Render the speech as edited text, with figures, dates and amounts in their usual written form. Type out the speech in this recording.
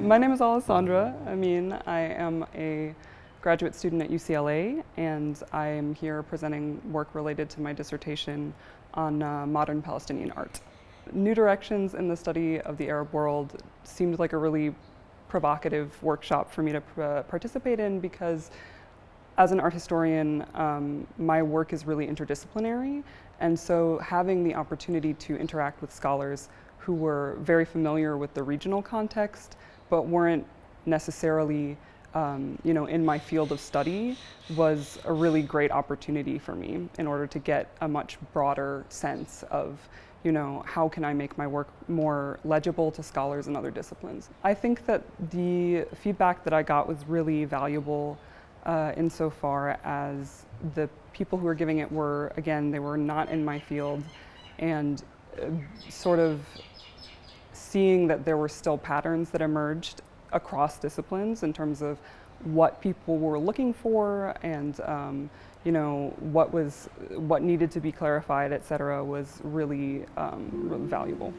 My name is Alessandra Amin. I am a graduate student at UCLA, and I am here presenting work related to my dissertation on modern Palestinian art. New directions in the study of the Arab world seemed like a really provocative workshop for me to participate in because as an art historian, my work is really interdisciplinary, and so having the opportunity to interact with scholars who were very familiar with the regional context, but weren't necessarily in my field of study was a really great opportunity for me in order to get a much broader sense of how can I make my work more legible to scholars in other disciplines. I think that the feedback that I got was really valuable insofar as the people who were giving it were, again, they were not in my field, and sort of seeing that there were still patterns that emerged across disciplines in terms of what people were looking for and what needed to be clarified, et cetera, was really valuable.